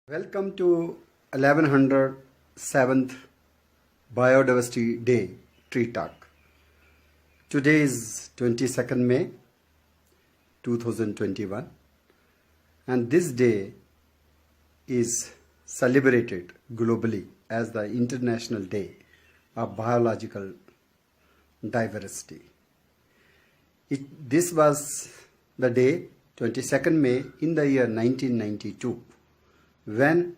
Welcome to 1107th Biodiversity Day Tree Talk. Today is 22nd May 2021 and this day is celebrated globally as the International Day of Biological Diversity. This was the day 22nd May in the year 1992 when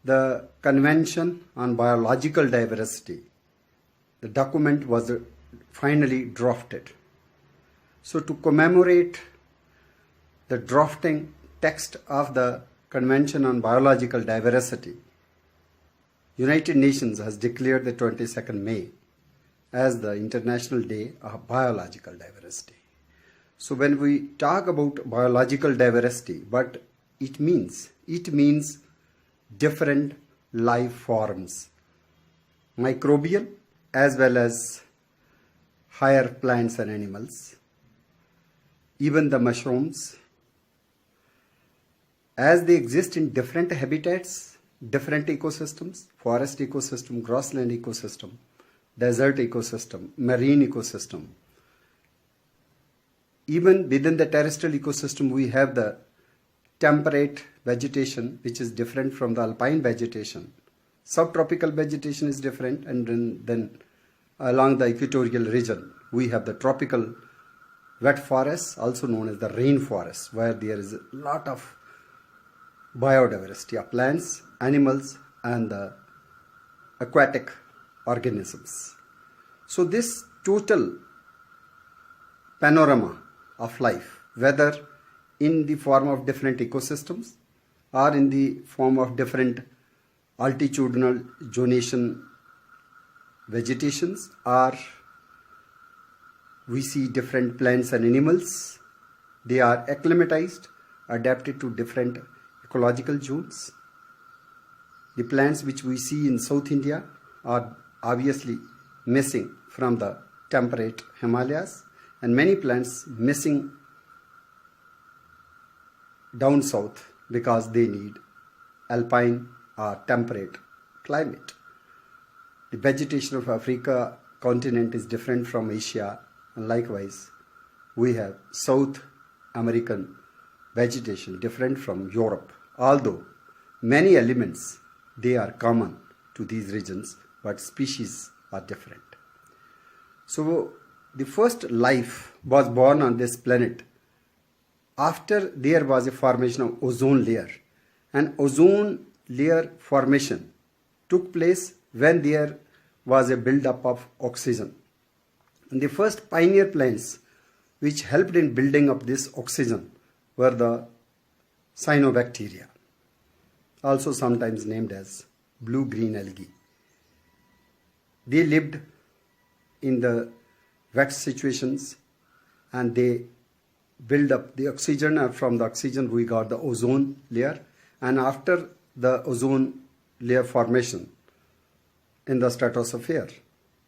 the Convention on Biological Diversity, the document was finally drafted. So to commemorate the drafting text of the Convention on Biological Diversity, United Nations has declared the 22nd May as the International Day of Biological Diversity. So when we talk about biological diversity, but it means different life forms, microbial as well as higher plants and animals, even the mushrooms, as they exist in different habitats, different ecosystems, forest ecosystem, grassland ecosystem, desert ecosystem, marine ecosystem. Even within the terrestrial ecosystem, we have the temperate vegetation, which is different from the alpine vegetation. Subtropical vegetation is different, and then along the equatorial region, we have the tropical wet forests, also known as the rainforest, where there is a lot of biodiversity of plants, animals, and the aquatic organisms. So this total panorama of life, whether in the form of different ecosystems or in the form of different altitudinal zonation vegetations, or we see different plants and animals, they are acclimatized, adapted to different ecological zones. The plants which we see in South India are obviously missing from the temperate Himalayas, and many plants missing down south because they need alpine or temperate climate. The vegetation of Africa continent is different from Asia, and likewise we have South American vegetation different from Europe, although many elements they are common to these regions, but species are different. So the first life was born on this planet after there was a formation of ozone layer, and ozone layer formation took place when there was a build-up of oxygen. And the first pioneer plants which helped in building up this oxygen were the cyanobacteria, also sometimes named as blue-green algae. They lived in the wet situations and they build up the oxygen, and from the oxygen we got the ozone layer, and after the ozone layer formation in the stratosphere,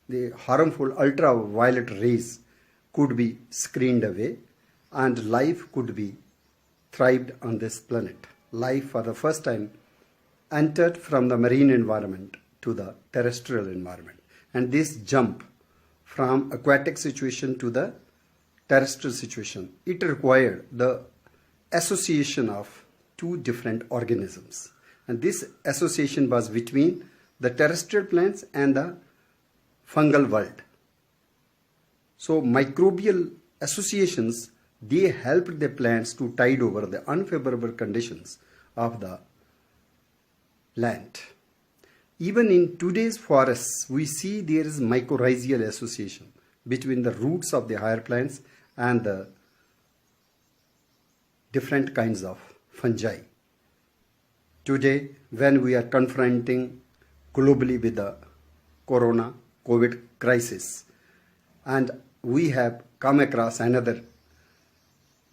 the harmful ultraviolet rays could be screened away and life could be thrived on this planet. Life for the first time entered from the marine environment to the terrestrial environment, and this jump from aquatic situation to the terrestrial situation, it required the association of two different organisms, and this association was between the terrestrial plants and the fungal world. So microbial associations, they helped the plants to tide over the unfavorable conditions of the land. Even in today's forests, we see there is mycorrhizal association between the roots of the higher plants and the different kinds of fungi. Today, when we are confronting globally with the COVID crisis, and we have come across another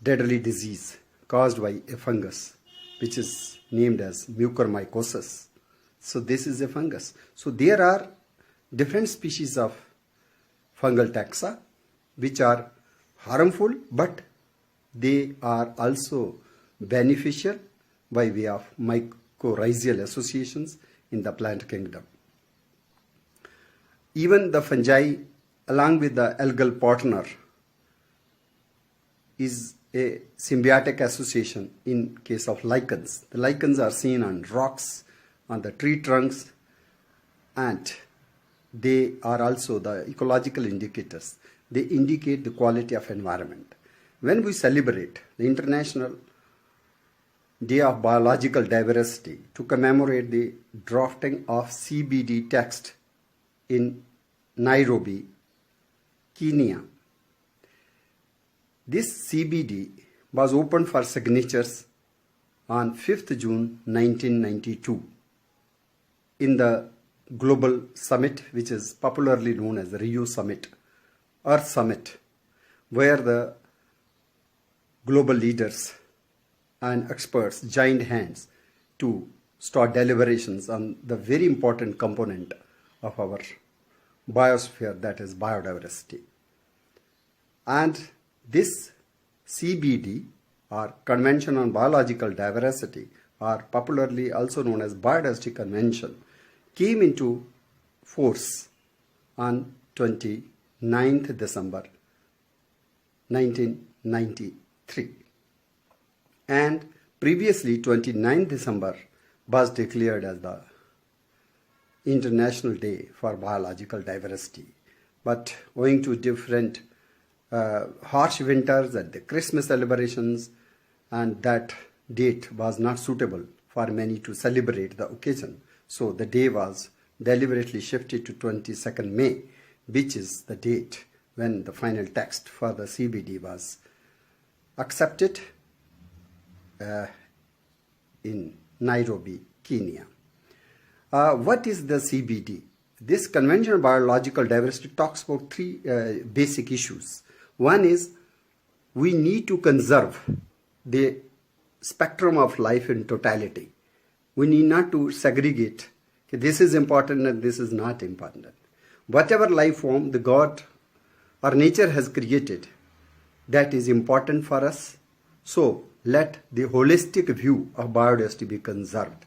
deadly disease caused by a fungus which is named as mucormycosis. So this is a fungus. So there are different species of fungal taxa which are harmful, but they are also beneficial by way of mycorrhizal associations in the plant kingdom. Even the fungi, along with the algal partner, is a symbiotic association in case of lichens. The lichens are seen on rocks, on the tree trunks, and they are also the ecological indicators. They indicate the quality of environment. When we celebrate the International Day of Biological Diversity to commemorate the drafting of CBD text in Nairobi, Kenya, this CBD was opened for signatures on 5th June 1992 in the Global Summit, which is popularly known as the Rio Summit, Earth Summit, where the global leaders and experts joined hands to start deliberations on the very important component of our biosphere, that is biodiversity. And this CBD, or Convention on Biological Diversity, or popularly also known as Biodiversity Convention, came into force on 29th December 1993. And previously 29th December was declared as the International Day for Biological Diversity. But owing to different harsh winters and the Christmas celebrations, and that date was not suitable for many to celebrate the occasion. So the day was deliberately shifted to 22nd May, which is the date when the final text for the CBD was accepted in Nairobi, Kenya. What is the CBD? This Convention on Biological Diversity talks about three basic issues. One is we need to conserve the spectrum of life in totality. We need not to segregate. This is important and this is not important. Whatever life form the God or nature has created, that is important for us. So let the holistic view of biodiversity be conserved.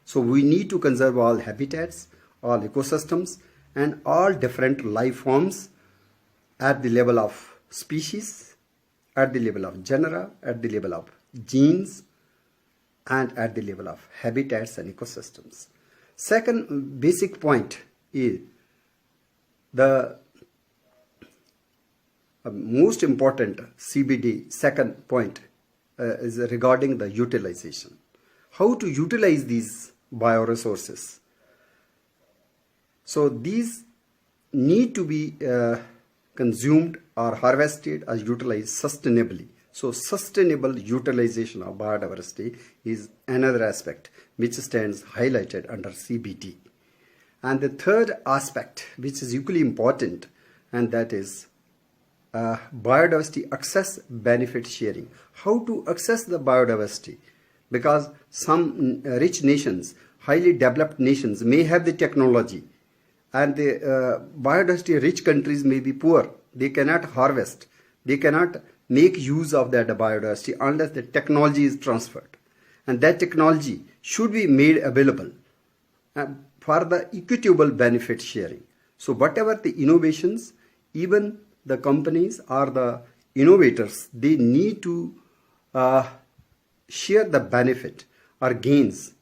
So we need to conserve all habitats, all ecosystems, and all different life forms at the level of species, at the level of genera, at the level of genes, and at the level of habitats and ecosystems. Second basic point is the most important CBD. Second point is regarding the utilization. How to utilize these bioresources. So these need to be consumed or harvested or utilized sustainably. So sustainable utilization of biodiversity is another aspect which stands highlighted under CBD. And the third aspect, which is equally important, and that is biodiversity access benefit sharing. How to access the biodiversity? Because some rich nations, highly developed nations may have the technology, and the biodiversity rich countries may be poor. They cannot harvest. They cannot make use of that biodiversity unless the technology is transferred. And that technology should be made available for the equitable benefit sharing. So whatever the innovations, even the companies or the innovators, they need to share the benefit or gains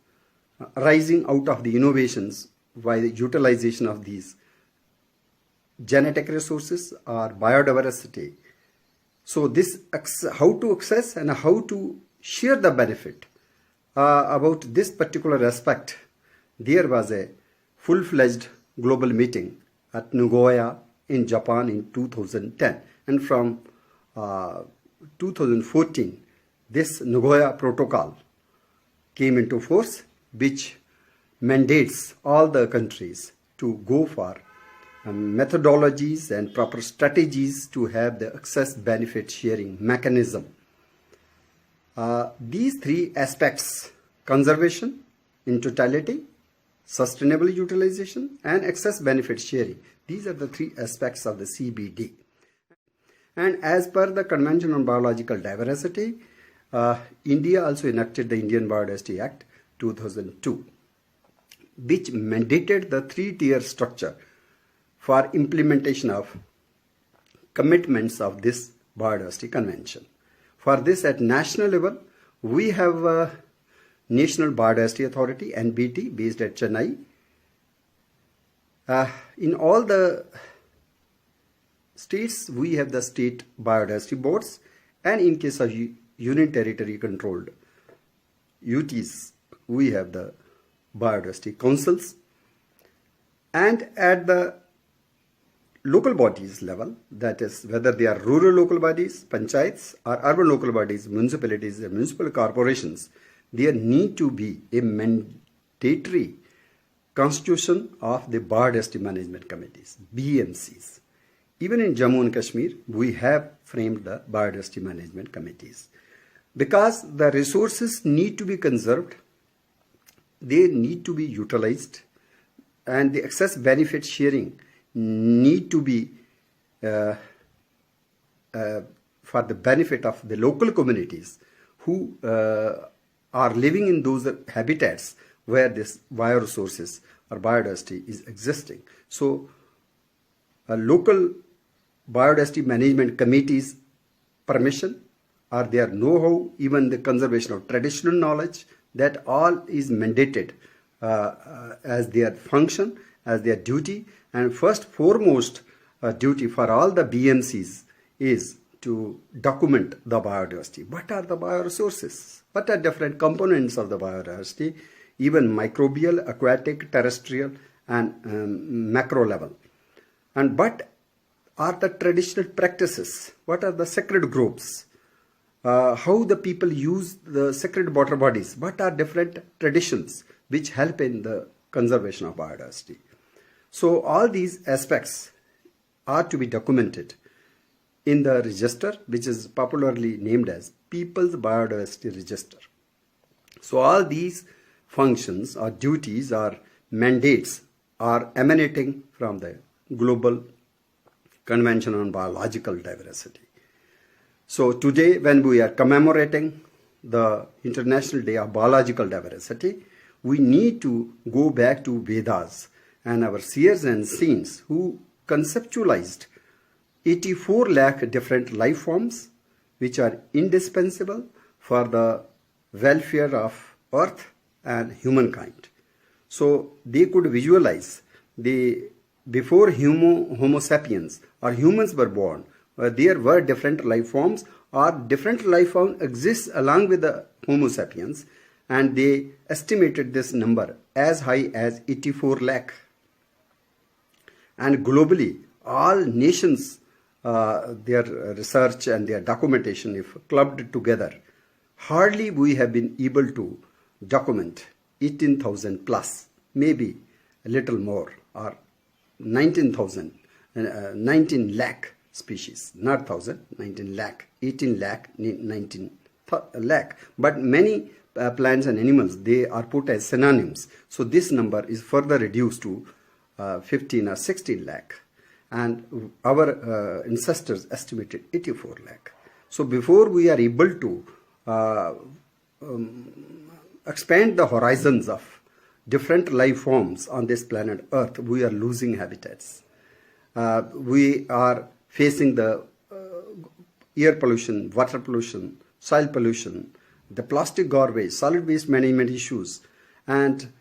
arising out of the innovations by the utilization of these genetic resources or biodiversity. So this, how to access and how to share the benefit about this particular aspect, there was a full-fledged global meeting at Nagoya in Japan in 2010, and from 2014 this Nagoya Protocol came into force, which mandates all the countries to go for methodologies and proper strategies to have the access benefit sharing mechanism. These three aspects, conservation in totality, sustainable utilization, and access benefit sharing, these are the three aspects of the CBD. And as per the Convention on Biological Diversity, India also enacted the Indian Biodiversity Act 2002, which mandated the three-tier structure for implementation of commitments of this Biodiversity Convention. For this, at national level, we have a National Biodiversity Authority, NBT, based at Chennai. In all the states, we have the state biodiversity boards, and in case of union territory controlled UTs, we have the biodiversity councils. And at the local bodies level, that is whether they are rural local bodies, panchayats, or urban local bodies, municipalities and municipal corporations, there need to be a mandatory constitution of the biodiversity management committees, BMCs. Even in Jammu and Kashmir, we have framed the biodiversity management committees. Because the resources need to be conserved, they need to be utilized, and the excess benefit sharing need to be for the benefit of the local communities who are living in those habitats where this bioresources or biodiversity is existing. So local biodiversity management committees permission or their know-how, even the conservation of traditional knowledge, that all is mandated as their function, as their duty. And first foremost duty for all the BMCs is to document the biodiversity. What are the bioresources? What are different components of the biodiversity, even microbial, aquatic, terrestrial, and macro level? And what are the traditional practices? What are the sacred groves? How the people use the sacred water bodies? What are different traditions which help in the conservation of biodiversity? So all these aspects are to be documented in the register, which is popularly named as People's Biodiversity Register. So all these functions or duties or mandates are emanating from the Global Convention on Biological Diversity. So today, when we are commemorating the International Day of Biological Diversity, we need to go back to Vedas and our seers and saints who conceptualized 84 lakh different life forms which are indispensable for the welfare of earth and humankind. So they could visualize before Homo sapiens or humans were born, there were different life forms or different life forms exist along with the Homo sapiens, and they estimated this number as high as 84 lakh. And globally, all nations, their research and their documentation, if clubbed together, hardly we have been able to document 18,000 plus, maybe a little more, or 19,000, 19 lakh species, not 1,000, 19 lakh, 18 lakh, 19 lakh. But many plants and animals, they are put as synonyms. So this number is further reduced to 15 or 16 lakh. And our ancestors estimated 84 lakh. So before we are able to expand the horizons of different life forms on this planet Earth, we are losing habitats. We are facing the air pollution, water pollution, soil pollution, the plastic garbage, solid waste management issues, and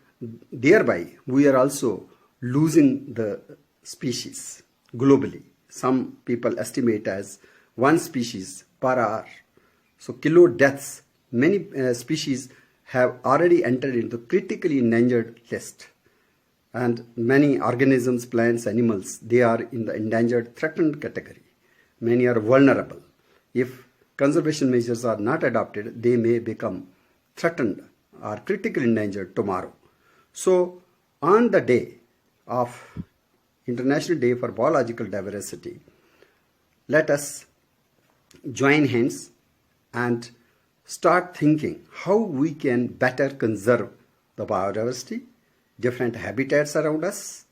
thereby we are also losing the species globally. Some people estimate as one species per hour. So kilo deaths, many species have already entered into critically endangered list. And many organisms, plants, animals, they are in the endangered, threatened category. Many are vulnerable. If conservation measures are not adopted, they may become threatened or critically endangered tomorrow. So on the day of International Day for Biological Diversity, let us join hands and start thinking how we can better conserve the biodiversity, different habitats around us,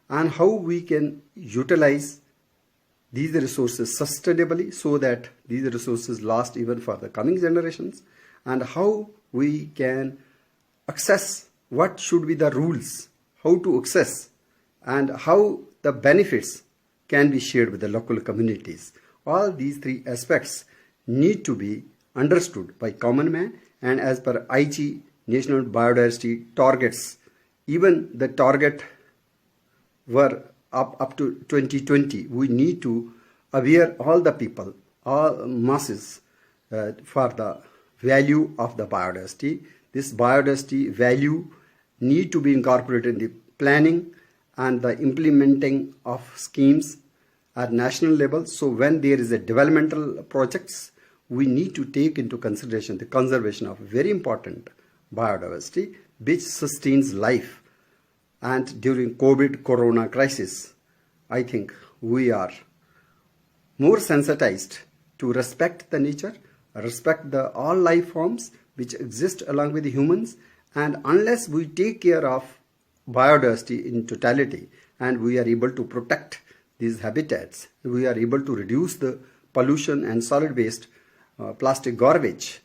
and how we can utilize these resources sustainably so that these resources last even for the coming generations. and how we can access, what should be the rules, how to access, and how the benefits can be shared with the local communities. All these three aspects need to be understood by common man, and as per Aichi National Biodiversity Targets, even the target were up to 2020, we need to aware all the people, all masses, for the value of the biodiversity. This biodiversity value need to be incorporated in the planning and the implementing of schemes at national level. So when there is a developmental projects, we need to take into consideration the conservation of very important biodiversity which sustains life. And during COVID corona crisis, I think we are more sensitized to respect the nature, respect the all life forms which exist along with the humans, and unless we take care of biodiversity in totality and we are able to protect these habitats, we are able to reduce the pollution and solid waste, plastic garbage,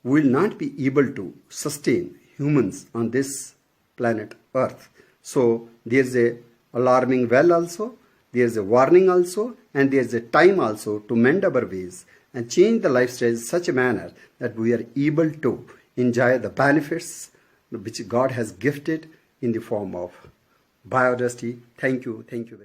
we will not be able to sustain humans on this planet Earth. So there is a alarming well also, there is a warning also, and there is a time also to mend our ways and change the lifestyle in such a manner that we are able to enjoy the benefits which God has gifted in the form of biodiversity. Thank you very much.